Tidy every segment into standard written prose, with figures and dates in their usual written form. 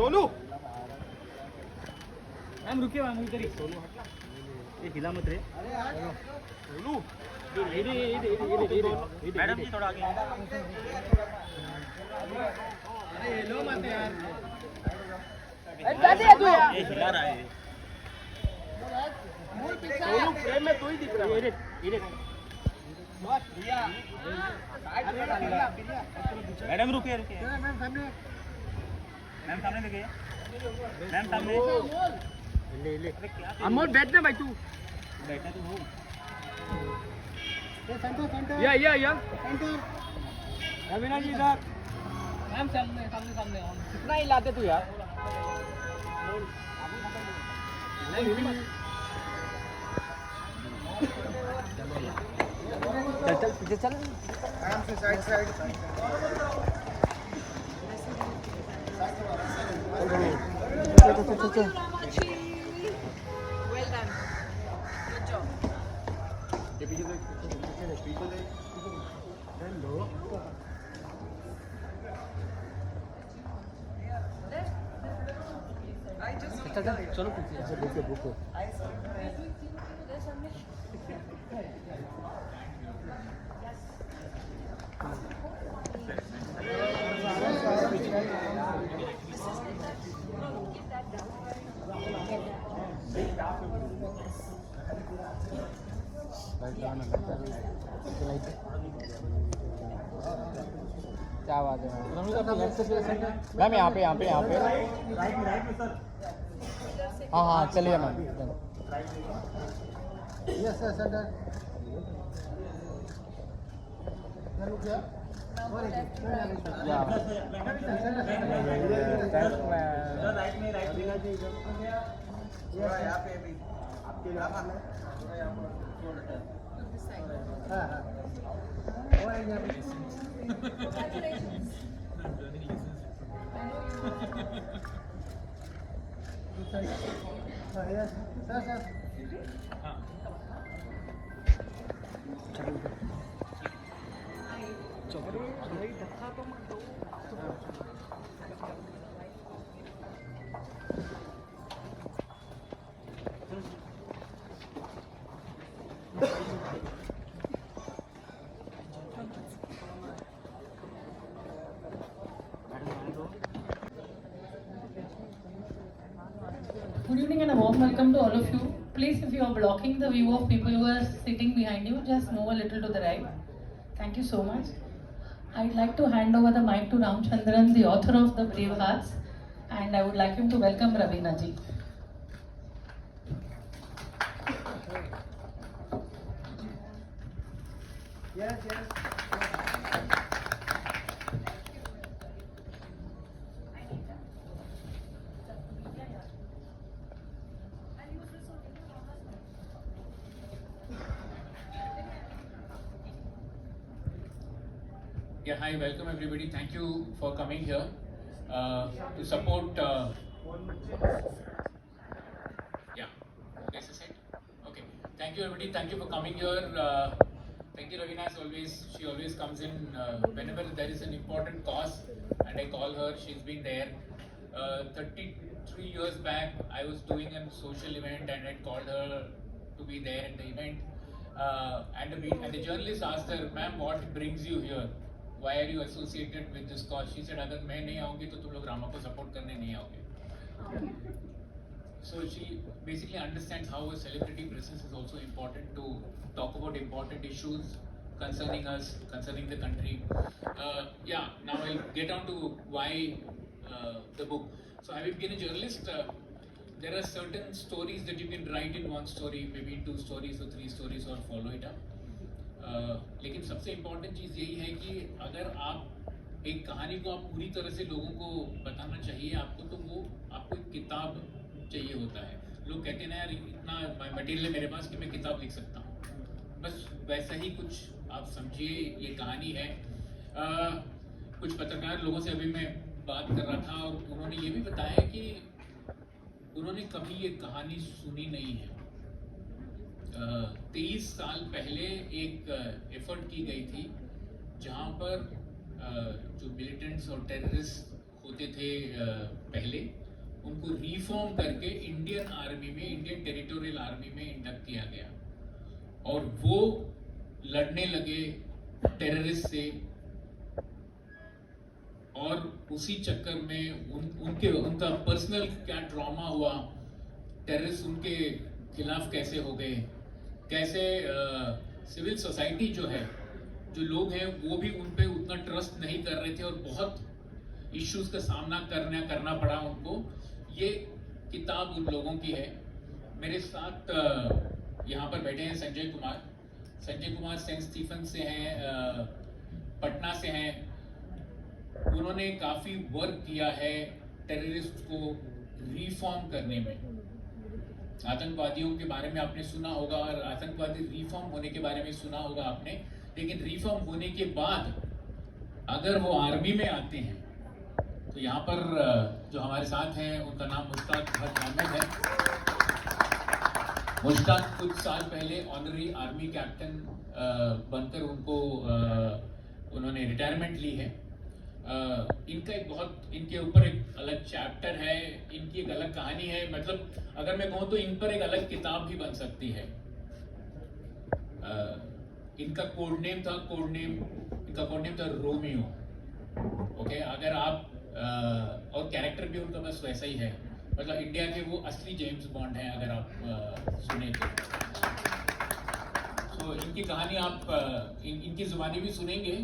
Sonu ma'am रुकिए ma'am इधर ही सोनू हटना ये हिला मत रे सोनू मैडम जी थोड़ा आगे अरे हेलो मत यार ये हिला रहा है सोनू फ्रेम में तू ही दिख रहा है मैडम रुकिए रुकिए मैम सामने देखिए मैम सामने ले अमोल बैठना भाई तू बैठा तो हो या रवीना जी इधर मैम सामने कितना ही लाते तू यार चल पीछे चल आराम से साइड चल Well done. Good job. ये पीछे देख हेलो चलो पीछे बुको क्या बात है मैम यहाँ पे राइट में सर हाँ चलिए मैम यस सर राइट में यहाँ पे भी आपके यहाँ मारना हाँ Congratulations. Good evening and a warm welcome to all of you. Please, if you are blocking the view of people who are sitting behind you, just move a little to the right. Thank you so much. I'd like to hand over the mic to Ramchandran, the author of The Brave Hearts, and I would like him to welcome Ravina ji. Yes. Yeah, hi, welcome everybody. Thank you for coming here to support. Yeah, this is it. Okay, thank you everybody. Thank you for coming here. Thank you, Ravina. As always, she always comes in whenever there is an important cause, and I call her. She's been there. 33 years back, I was doing a social event, and I called her to be there at the event. And the journalist asked her, "Ma'am, what brings you here? Why are you associated with this cause?" She said, "अगर मैं नहीं आऊँगी तो तुम लोग रामा को support करने नहीं आओगे." So she basically understands how a celebrity presence is also important to talk about important issues concerning us, concerning the country. Now I'll get on to why the book. So having been a journalist, there are certain stories that you can write in one story, maybe 2 stories or 3 stories, or follow it up. लेकिन सबसे important चीज़ यही है कि अगर आप एक कहानी को आप पूरी तरह से लोगों को बताना चाहिए आपको, तो वो आपको एक किताब चाहिए होता है. लोग कहते हैं ना यार इतना मटेरियल है मेरे पास कि मैं किताब लिख सकता हूँ, बस वैसा ही कुछ आप समझिए ये कहानी है. कुछ पत्रकार लोगों से अभी मैं बात कर रहा था और उन्होंने ये भी बताया कि उन्होंने कभी ये कहानी सुनी नहीं है. 23 साल पहले एक एफर्ट की गई थी जहाँ पर जो मिलिटेंट्स और टेररिस्ट होते थे पहले, उनको रिफॉर्म करके इंडियन आर्मी में, इंडियन टेरिटोरियल आर्मी में इंडक्ट किया गया और वो लड़ने लगे टेररिस्ट से। और उसी चक्कर में उनका पर्सनल क्या ड्रामा हुआ, टेररिस्ट उनके खिलाफ कैसे हो गए, कैसे सिविल सोसाइटी जो है, जो लोग हैं वो भी उन पे उतना ट्रस्ट नहीं कर रहे थे और बहुत इश्यूज का सामना करना पड़ा उनको। ये किताब उन लोगों की है। मेरे साथ यहाँ पर बैठे हैं संजय कुमार सेंट स्टीफन से हैं, पटना से हैं। उन्होंने काफ़ी वर्क किया है टेररिस्ट को रिफॉर्म करने में। आतंकवादियों के बारे में आपने सुना होगा और आतंकवादी रिफॉर्म होने के बारे में सुना होगा आपने, लेकिन रिफॉर्म होने के बाद अगर वो आर्मी में आते हैं तो यहाँ पर जो हमारे साथ हैं उनका नाम मुश्ताक अहमद है। मुश्ताक कुछ साल पहले ऑनरी आर्मी कैप्टन बनकर उन्होंने रिटायरमेंट ली है। इनके ऊपर एक अलग चैप्टर है, इनकी एक अलग कहानी है। मतलब अगर मैं कहूँ तो इन पर एक अलग किताब भी बन सकती है। इनका कोड नेम था रोमियो। ओके, अगर आप और कैरेक्टर भी उनका बस वैसा ही है, मतलब इंडिया के वो असली जेम्स बॉन्ड हैं अगर आप सुने तो इनकी कहानी आप इनकी जुबानी भी सुनेंगे।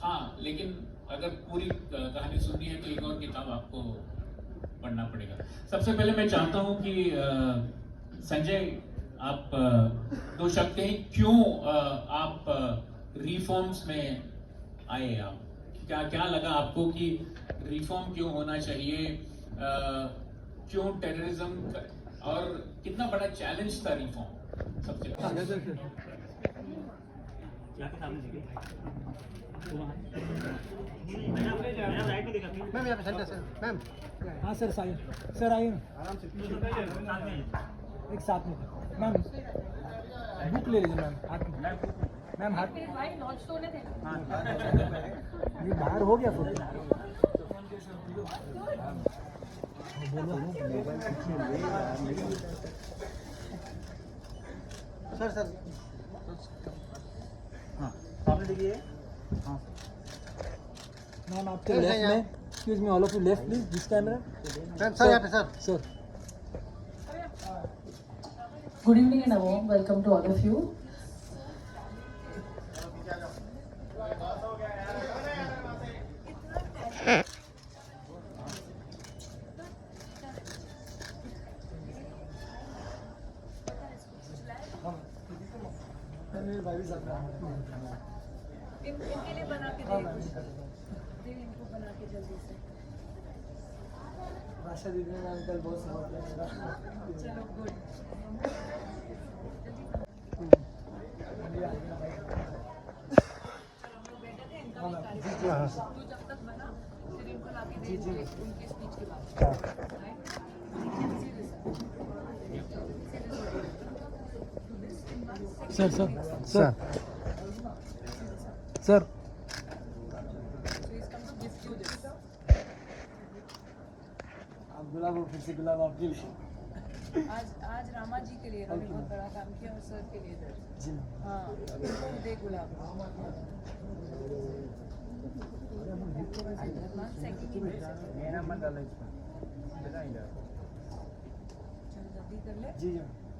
हाँ, लेकिन अगर पूरी कहानी सुननी है तो एक और किताब आपको पढ़ना पड़ेगा। सबसे पहले मैं चाहता हूँ कि संजय, आप दो शब्द कहें, क्यों आप रिफॉर्म्स में आए? आप क्या लगा आपको कि रिफॉर्म क्यों होना चाहिए, क्यों टेररिज्म, और कितना बड़ा चैलेंज था रिफॉर्म? सबसे मैम यहाँ पे सेंटर सर, मैम। हाँ सर, सर आइए आराम से एक साथ में। मैम बुक ले लीजिए मैम, हाथ में। मैम हाथ, ये बाहर हो गया फिर। सर हाँ सामने देखिए। हाँ मैम, आपके लेफ्ट में, excuse me all of you, left please, this camera. Ma'am sir यहाँ पे sir. Good evening and a warm welcome to all of you. इनके लिए बना के दे इनको बना के जल्दी से। भाषा दीदी ने अंकल बहुत सपोर्ट किया। चलो गुड। तू जब तक बना फिर इनको ला के दे उनके स्पीच के बाद। सर आप गुलाब, फिर से गुलाब आपके लिए। आज रामा जी के लिए इन्होंने बहुत बड़ा काम किया और सर के लिए जी। हाँ, इनको दे गुलाब। मेरा मन डाला इसमें। चलो जल्दी कर ले। जी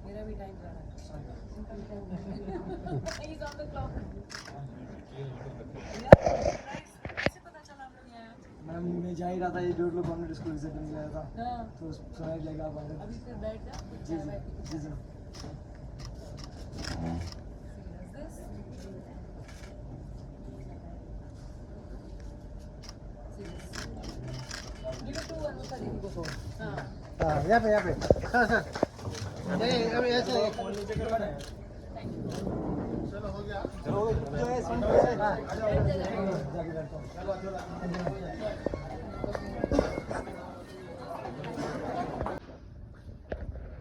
मेरा भी टाइम जा रहा है। He's on the clock. कैसे पता चला हम लोग यहाँ? मैम मैं जा ही रहा था, ये डेढ़ लोग गवर्नमेंट स्कूल से बन गया था, हाँ, तो सुनाई लगा आप आगे। अभी फिर बैठ जा। जी जी जी जी। हाँ, हाँ यहाँ पे सर नहीं अभी ऐसे चलो हो गया।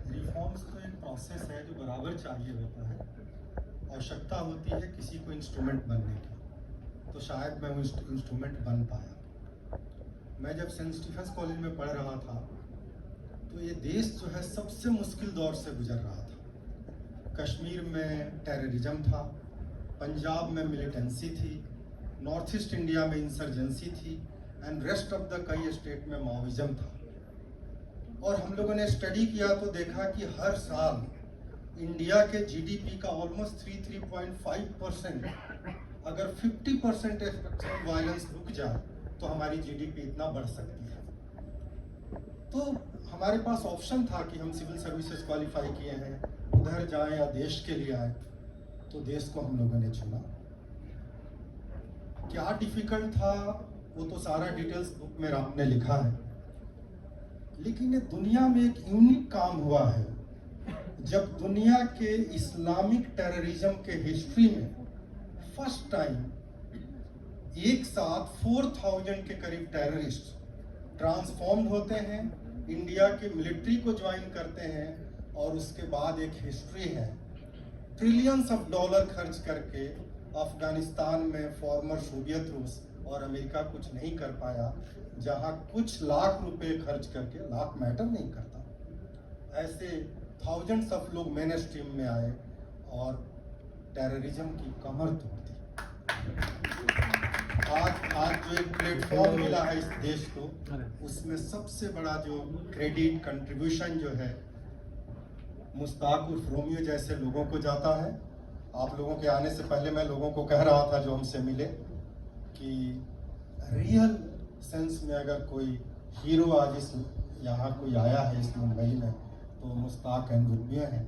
रिफॉर्म्स तो एक प्रोसेस है जो बराबर चाहिए होता है। आवश्यकता होती है किसी को इंस्ट्रूमेंट बनने की, तो शायद मैं वो इंस्ट्रूमेंट बन पाया। मैं जब सेंट स्टीफेंस कॉलेज में पढ़ रहा था तो ये देश जो है सबसे मुश्किल दौर से गुजर रहा था। कश्मीर में टेररिज्म था, पंजाब में मिलिटेंसी थी, नॉर्थ ईस्ट इंडिया में इंसर्जेंसी थी एंड रेस्ट ऑफ द कई स्टेट में माओइज्म था। और हम लोगों ने स्टडी किया तो देखा कि हर साल इंडिया के जीडीपी का ऑलमोस्ट 3.5% अगर 50% एक्सट्रीम वायलेंस रुक जाए तो हमारी जीडीपी इतना बढ़ सकती है। तो हमारे पास ऑप्शन था कि हम सिविल सर्विसेज क्वालिफाई किए हैं, उधर जाएं या देश के लिए आए, तो देश को हम लोगों ने चुना। क्या डिफिकल्ट था वो तो सारा डिटेल्स बुक में राम ने लिखा है, लेकिन ये दुनिया में एक यूनिक काम हुआ है जब दुनिया के इस्लामिक टेररिज्म के हिस्ट्री में फर्स्ट टाइम एक साथ 4000 के करीब टेररिस्ट ट्रांसफॉर्म्ड होते हैं, इंडिया के मिलिट्री को ज्वाइन करते हैं और उसके बाद एक हिस्ट्री है। ट्रिलियंस ऑफ डॉलर खर्च करके अफगानिस्तान में फॉर्मर सोवियत रूस और अमेरिका कुछ नहीं कर पाया, जहां कुछ लाख रुपए खर्च करके, लाख मैटर नहीं करता, ऐसे थाउजेंड्स ऑफ लोग मेन स्ट्रीम में आए और टेररिज्म की कमर तोड़ दी। आज जो एक प्लेटफॉर्म मिला है इस देश को, उसमें सबसे बड़ा जो क्रेडिट कंट्रीब्यूशन जो है मुश्ताक उर्फ रोमियो जैसे लोगों को जाता है। आप लोगों के आने से पहले मैं लोगों को कह रहा था जो हमसे मिले कि रियल सेंस में अगर कोई हीरो आज इस यहाँ कोई आया है इस मुंबई में तो मुश्ताक एंड रोमियो हैं,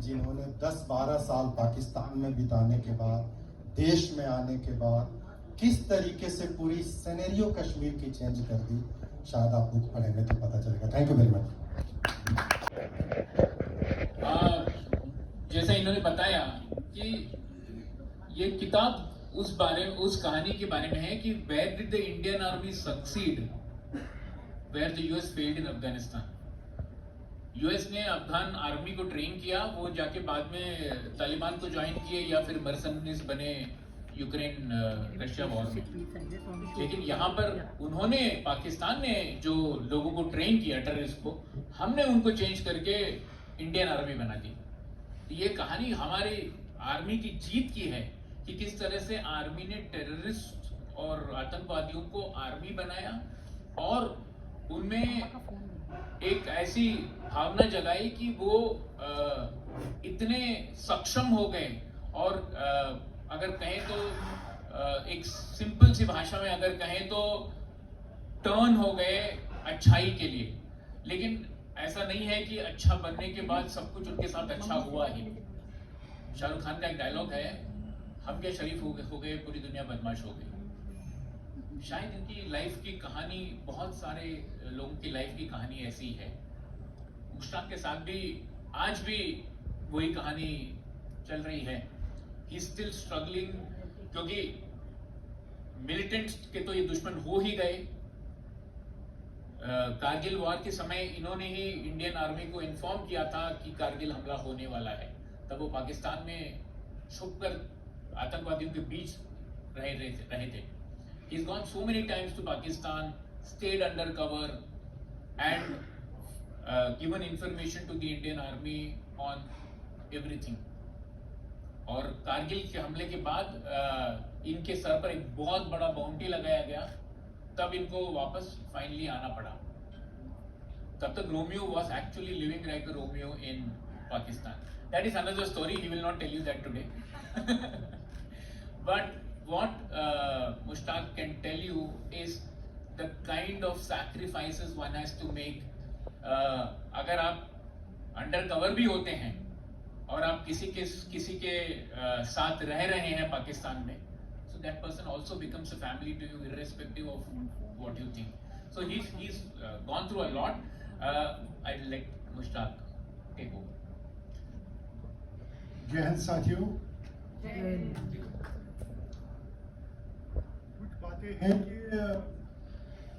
जिन्होंने 10-12 साल पाकिस्तान में बिताने के बाद देश में आने के बाद किस तरीके से पूरी सिनेरियो कश्मीर की चेंज कर दी। शायद आप बुक पढ़ेंगे तो पता चलेगा। Thank you very much. जैसा इन्होंने बताया कि ये किताब उस कहानी के बारे में है कि where did the Indian army succeed where the US failed in Afghanistan. US ने अफगान आर्मी को ट्रेन किया, वो जाके बाद में तालिबान को ज्वाइन किए या फिर मर्सनरीज बने यूक्रेन रशिया वॉर में। लेकिन यहाँ पर उन्होंने, पाकिस्तान ने जो लोगों को ट्रेन किया टेररिस्ट को, हमने उनको चेंज करके इंडियन आर्मी बना दी। ये कहानी हमारी आर्मी की जीत की है कि किस तरह से आर्मी ने टेररिस्ट और आतंकवादियों को आर्मी बनाया और उनमें एक ऐसी भावना जगाई कि वो इतने सक्षम हो गए और अगर कहें तो एक सिंपल सी भाषा में अगर कहें तो टर्न हो गए अच्छाई के लिए। लेकिन ऐसा नहीं है कि अच्छा बनने के बाद सब कुछ उनके साथ अच्छा हुआ ही। शाहरुख खान का एक डायलॉग है, हम क्या शरीफ हो गए पूरी दुनिया बदमाश हो गई। शायद इनकी लाइफ की कहानी, बहुत सारे लोगों की लाइफ की कहानी ऐसी है। मुश्ताक के साथ भी आज भी वही कहानी चल रही है। ही स्टिल स्ट्रगलिंग, क्योंकि मिलिटेंट्स के तो ये दुश्मन हो ही गए। कारगिल वॉर के समय इन्होंने ही इंडियन आर्मी को इन्फॉर्म किया था कि कारगिल हमला होने वाला है। तब वो पाकिस्तान में छुपकर आतंकवादियों के बीच रहे थे। He's gone so many times to Pakistan, stayed under cover and given information to the Indian Army on everything. और कारगिल के हमले के बाद इनके सर पर एक बहुत बड़ा बाउंटी लगाया गया, तब इनको वापस फाइनली आना पड़ा। तब तक Romeo was actually living like a Romeo in Pakistan. That is another story. He will not tell you that today. But what Mushtaq can tell you is the kind of sacrifices one has to make. अगर आप under cover भी होते हैं और आप किसी के साथ रह रहे हैं पाकिस्तान में, so that person also becomes a family to you irrespective of what you think. So he's gone through a lot. I'd like Mushtaq take over. जय हिंद साथियों। कुछ बातें हैं कि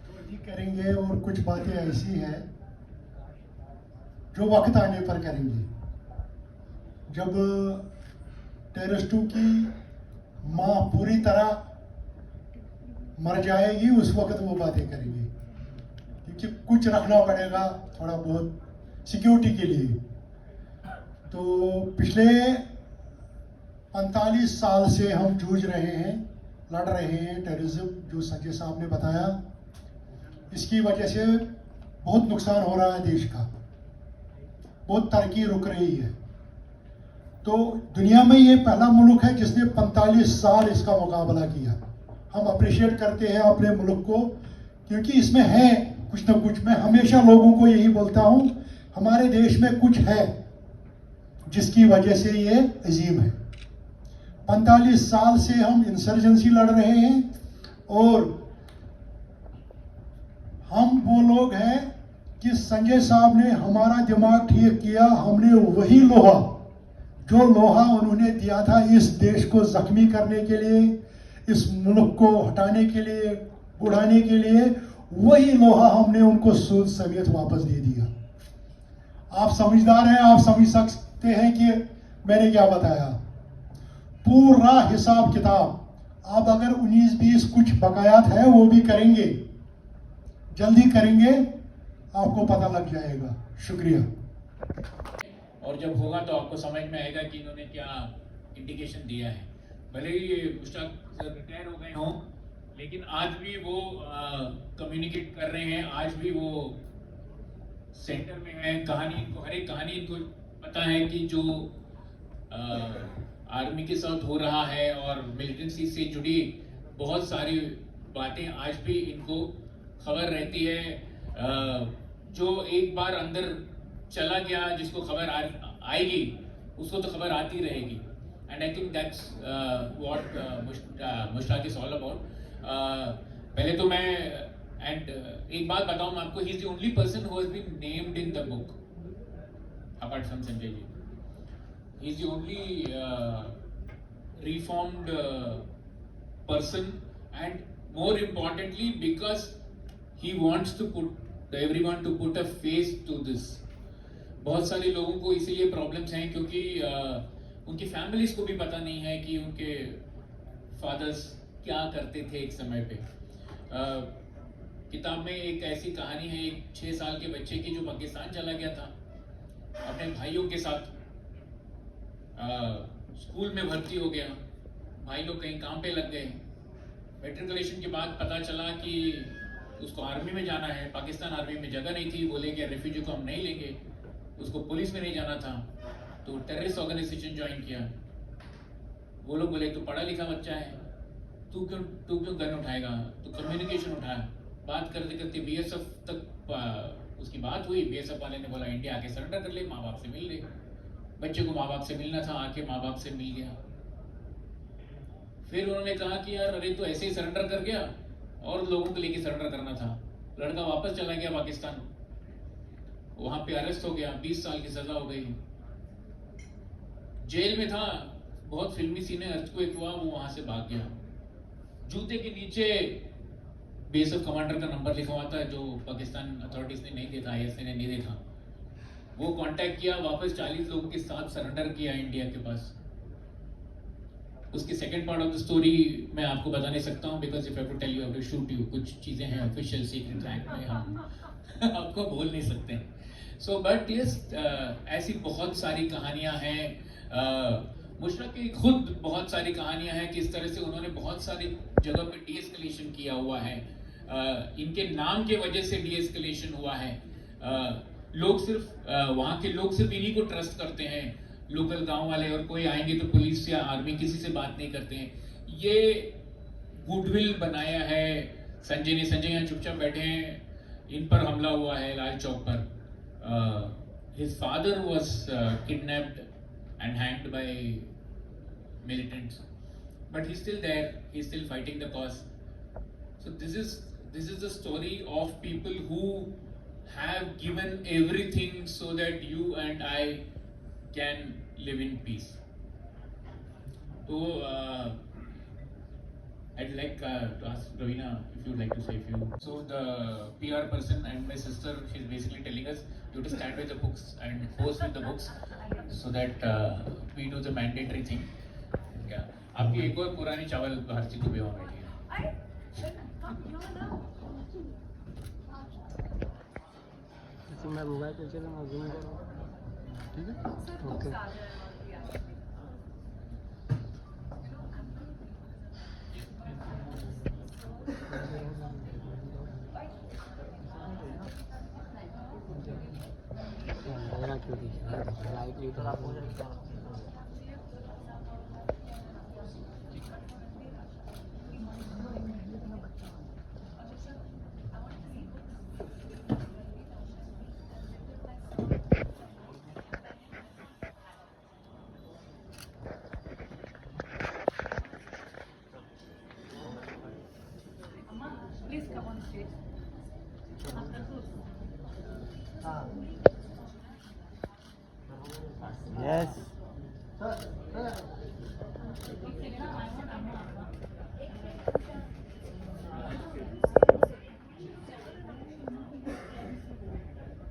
जो भी करेंगे और कुछ बातें ऐसी हैं जो वक्त आने पर करेंगे। जब टेररिस्टों की माँ पूरी तरह मर जाएगी उस वक्त वो बातें करेंगे। क्योंकि कुछ रखना पड़ेगा थोड़ा बहुत सिक्योरिटी के लिए। तो पिछले 45 साल से हम जूझ रहे हैं, लड़ रहे हैं टेररिज्म, जो संजय साहब ने बताया। इसकी वजह से बहुत नुकसान हो रहा है देश का, बहुत तरक्की रुक रही है। तो दुनिया में ये पहला मुल्क है जिसने 45 साल इसका मुकाबला किया। हम अप्रिशिएट करते हैं अपने मुल्क को, क्योंकि इसमें है कुछ ना कुछ। मैं हमेशा लोगों को यही बोलता हूँ, हमारे देश में कुछ है जिसकी वजह से ये अजीम है। 45 साल से हम इंसर्जेंसी लड़ रहे हैं, और हम वो लोग हैं कि संजय साहब ने हमारा दिमाग ठीक किया। हमने वही लोहा, जो लोहा उन्होंने दिया था इस देश को जख्मी करने के लिए, इस मुल्क को हटाने के लिए, उड़ाने के लिए, वही लोहा हमने उनको सूद समेत वापस दे दिया। आप समझदार हैं, आप समझ सकते हैं कि मैंने क्या बताया। पूरा हिसाब किताब अब अगर 19-20 कुछ बकायात है वो भी करेंगे, जल्दी करेंगे, आपको पता लग जाएगा। शुक्रिया। और जब होगा तो आपको समझ में आएगा कि इन्होंने क्या इंडिकेशन दिया है। भले ही मुश्ताक सर रिटायर हो गए हों, लेकिन आज भी वो कम्युनिकेट कर रहे हैं, आज भी वो सेंटर में है। कहानी इनको, हर एक कहानी इनको पता है कि जो आर्मी के साथ हो रहा है और मिलिटेंसी से जुड़ी बहुत सारी बातें आज भी इनको खबर रहती है। जो एक बार अंदर चला गया, जिसको खबर आएगी उसको तो खबर आती रहेगी। And I think that's what Mushtaq is all about. पहले तो मैं एक बात बताऊं मैं आपको, he is the only person who has been named in the book apart from Sanjay ji. He is the only reformed person, and more importantly because he wants to put everyone to put a face to this। बहुत सारे लोगों को इसीलिए problems हैं क्योंकि उनकी families को भी पता नहीं है कि उनके फादर्स क्या करते थे एक समय पे। किताब में एक ऐसी कहानी है एक 6 साल के बच्चे की जो पाकिस्तान चला गया था अपने भाइयों के साथ। स्कूल में भर्ती हो गया, भाई लोग कहीं काम पे लग गए। मैट्रिकुलेशन के बाद पता चला कि उसको आर्मी में जाना है। पाकिस्तान आर्मी में जगह नहीं थी, बोले कि रेफ्यूजी को हम नहीं लेंगे। उसको पुलिस में नहीं जाना था तो टेररिस्ट ऑर्गेनाइजेशन ज्वाइन किया। वो लोग बोले तू पढ़ा लिखा बच्चा है, तू क्यों गन उठाएगा, तू कम्युनिकेशन उठा। बात करते करते बीएसएफ तक उसकी बात हुई। बीएसएफ वाले ने बोला इंडिया आके सरेंडर कर ले, माँ बाप से मिल ले। बच्चे को माँ बाप से मिलना था, आके माँ बाप से मिल गया। फिर उन्होंने कहा कि यार अरे तो ऐसे ही सरेंडर कर गया और लोगों को लेके सरेंडर करना था। लड़का वापस चला गया पाकिस्तान, वहां पे अरेस्ट हो गया, 20 साल की सजा हो गई। जेल में था, बहुत फिल्मी सीन है, अर्थक्वेक हुआ, वो वहां से भाग गया। जूते के नीचे बीएसएफ कमांडर का नंबर लिखा हुआ था जो पाकिस्तान अथॉरिटीज ने नहीं देखा, आईएसए ने नहीं देखा। वो कांटेक्ट किया, वापस 40 लोगों के साथ सरेंडर किया इंडिया के पास। उसकी second part of the story मैं आपको बता नहीं सकता हूँ because if I to tell you I will shoot you. कुछ चीजें हैं ऑफिशियल सीक्रेट रैंक में, हम आपको बोल नहीं सकते। सो बट यस, ऐसी बहुत सारी कहानियां हैं। मुशरफ की खुद बहुत सारी कहानियां हैं किस तरह से उन्होंने बहुत सारी जगह पे डीएस्केलेशन किया हुआ है। इनके नाम के वजह से डीएस्केलेशन हुआ है। लोग सिर्फ वहाँ के लोग सिर्फ इन्हीं को ट्रस्ट करते हैं, लोकल गांव वाले, और कोई आएंगे तो पुलिस या आर्मी किसी से बात नहीं करते हैं। ये गुडविल बनाया है संजय ने। संजय यहाँ चुपचाप बैठे हैं, इन पर हमला हुआ है लाल चौक पर। His father was kidnapped and hanged by militants, but he's still there, he's still fighting the cause. So this is the story of people who have given everything so that you and I can live in peace. So I'd like to ask Ravina if you'd like to say a few. So the PR person and my sister, she's basically telling us you have to stand with the books and pose with the books so that we do the mandatory thing. Yeah. आपकी एक और पुरानी चावल भारती को भी वहाँ बैठी है। मैं मोबाइल पे चलूँगा, जूम करो, ठीक है? ओके। क्यों दिख रहा है? लाइट भी खराब हो जाएगी। Please come on stage. Yes.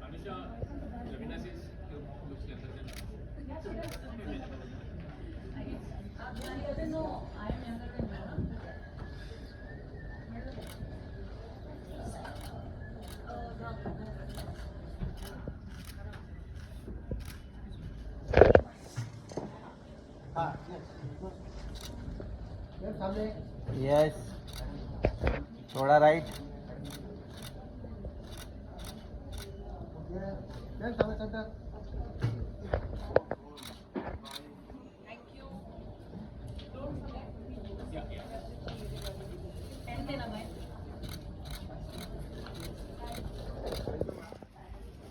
Anusha, Ravina says you look younger than her. No, I am younger than you. Yes, थोड़ा right. And then am I?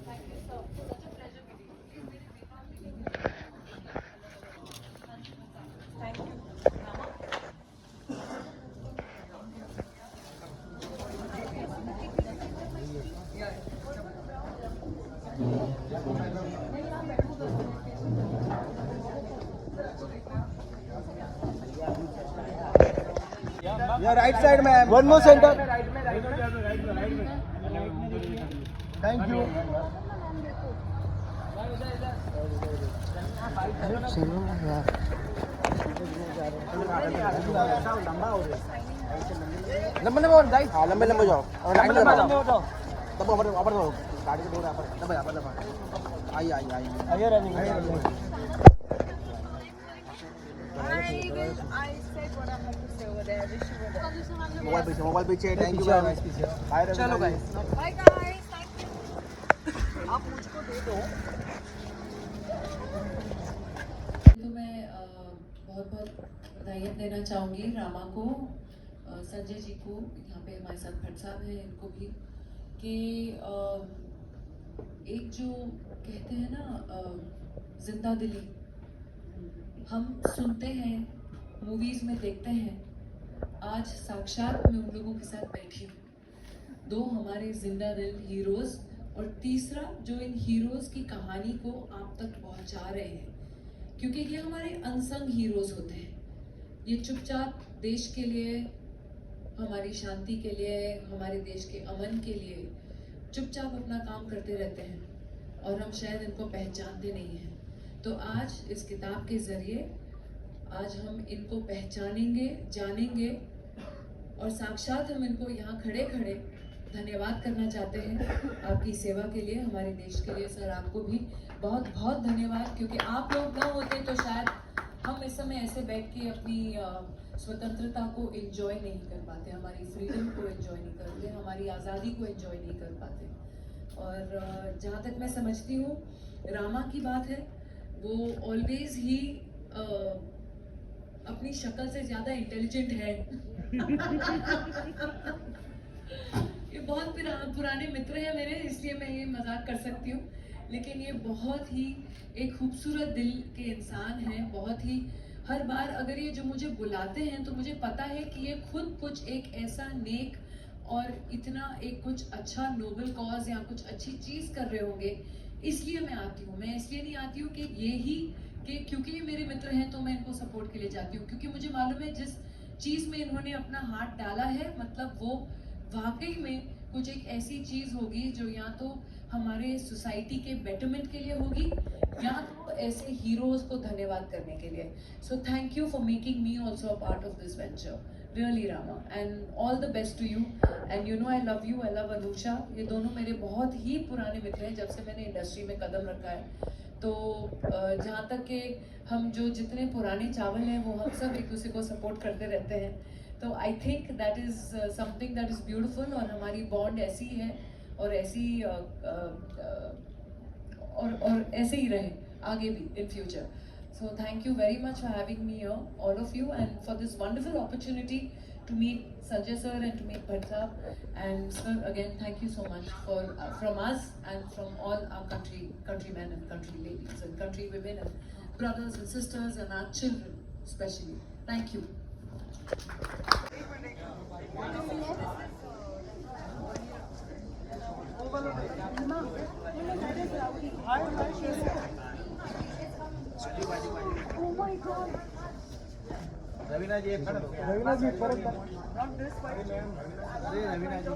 Thank you, sir. Such a pleasure meeting you. Thank you. Rama? Yeah, right side, ma'am. One more center. Thank you. लंबे लंबे और guys, हाँ लंबे लंबे जाओ, लंबे लंबे जाओ, तब अपर गाड़ी के डोर अपर, लंबे अपर, आई आई आई, आइए running, I said what I had to say over there. Wish you were there. Mobile पीछे, थैंक यू गाइस, चलो guys, Bye guys. Thank you. आप मुझको दे दो. तो मैं बहुत बहुत बधाइयाँ देना चाहूँगी रामा को, संजय जी को, यहाँ पे हमारे साथ भट्ट साहब हैं, इनको भी, कि एक जो कहते हैं ना जिंदा दिली, हम सुनते हैं, मूवीज़ में देखते हैं, आज साक्षात मैं उन लोगों के साथ बैठी हूँ। दो हमारे जिंदा दिल हीरोज़, और तीसरा जो इन हीरोज़ की कहानी को आप तक पहुँचा रहे हैं, क्योंकि ये हमारे अनसंग हीरोज़ होते हैं। ये चुपचाप देश के लिए, हमारी शांति के लिए, हमारे देश के अमन के लिए चुपचाप अपना काम करते रहते हैं, और हम शायद इनको पहचानते नहीं हैं। तो आज इस किताब के ज़रिए आज हम इनको पहचानेंगे, जानेंगे, और साक्षात हम इनको यहाँ खड़े खड़े धन्यवाद करना चाहते हैं आपकी सेवा के लिए, हमारे देश के लिए। सर आपको भी बहुत बहुत धन्यवाद, क्योंकि आप लोग ना होते तो शायद हम इस समय ऐसे बैठ के अपनी स्वतंत्रता को एंजॉय नहीं कर पाते, हमारी फ्रीडम को एंजॉय नहीं करते, हमारी आज़ादी को एंजॉय नहीं कर पाते। और जहाँ तक मैं समझती हूँ, रामा की बात है, वो ऑलवेज ही अपनी शक्ल से ज़्यादा इंटेलिजेंट है। ये बहुत पुराने मित्र हैं मेरे, इसलिए मैं ये मजाक कर सकती हूँ, लेकिन ये बहुत ही एक खूबसूरत दिल के इंसान हैं। बहुत ही हर बार अगर ये जो मुझे बुलाते हैं तो मुझे पता है कि ये खुद कुछ एक ऐसा नेक और इतना एक कुछ अच्छा नोबल कॉज या कुछ अच्छी चीज़ कर रहे होंगे, इसलिए मैं आती हूँ। मैं इसलिए नहीं आती हूँ कि ये ही कि क्योंकि ये मेरे मित्र हैं तो मैं इनको सपोर्ट के लिए जाती हूँ, क्योंकि मुझे मालूम है जिस चीज़ में इन्होंने अपना हाथ डाला है, मतलब वो वाकई में कुछ एक ऐसी चीज़ होगी जो या तो हमारे सोसाइटी के बेटरमेंट के लिए होगी या तो ऐसे हीरोज को धन्यवाद करने के लिए. So thank you for making me also a part of this venture. Really Rama, and all the best to you. And you know I love you, I love Anusha. ये दोनों मेरे बहुत ही पुराने मित्र हैं जब से मैंने इंडस्ट्री में कदम रखा है. तो जहाँ तक कि हम जो जितने पुराने चावल हैं वो हम सब एक दूसरे को सपोर्ट करते रहते हैं. तो I think that is something that is beautiful. और हमारी बॉन्ड ऐसी है और ऐसी और ऐसे ही रहे आगे भी in future. So thank you very much for having me here, all of you, and for this wonderful opportunity to meet Sanjay sir and to meet Bhatt sahab. And sir, again, thank you so much for from us and from all our countrymen and country ladies and country women and brothers and sisters and our children especially. Thank you. Raveena ji एक रवीना जी परत अरे रवीना जी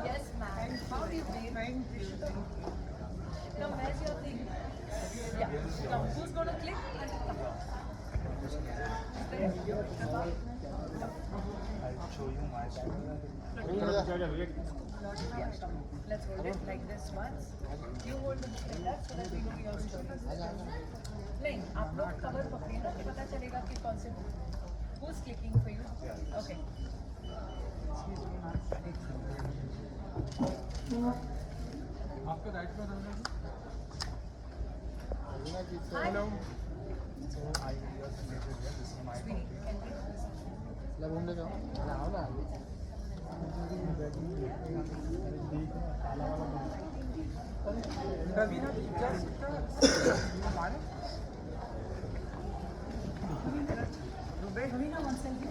Yes, ma'am. How do you feel? Now, where's your thing? Yeah. Now, who's going to click? Let's hold it like this once. You hold it like that so that we know your story. नहीं, आप लोग cover पकड़िए ना, पता चलेगा कि कौन से who's clicking for you. Okay. आपका राइट में रहना है. Hello. So I just made it. This is my लब घूमने जाओ आओ ना Raveena just Raveena one second.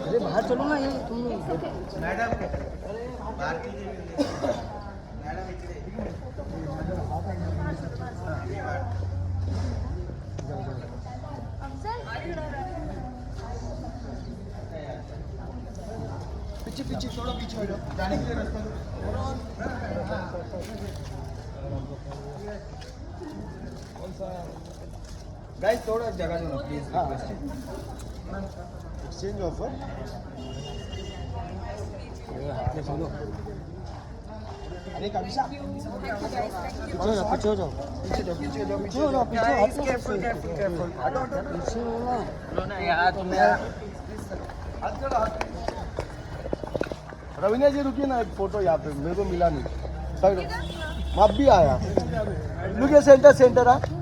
अरे बाहर चलो ना ये तुम मैडम बाहर मैडम इकडे पीछे पीछे थोड़ा पीछे हो जाओ जाने के लिए रास्ता गाइस थोड़ा जगह दो ना प्लीज. एक्सचेंज ऑफर अरे कविशा पीछे हो जाओ पीछे हो जाओ पीछे हो जाओ पीछे हो जाओ पीछे केयरफुल केयरफुल केयरफुल पीछे हो ना यार तुम हाथ जोड़ो हाथ. रवीना जी रुकिए ना एक फोटो यहाँ पे मेरे को मिला नहीं. मैं भी आया. लुक ये सेंटर सेंटर है.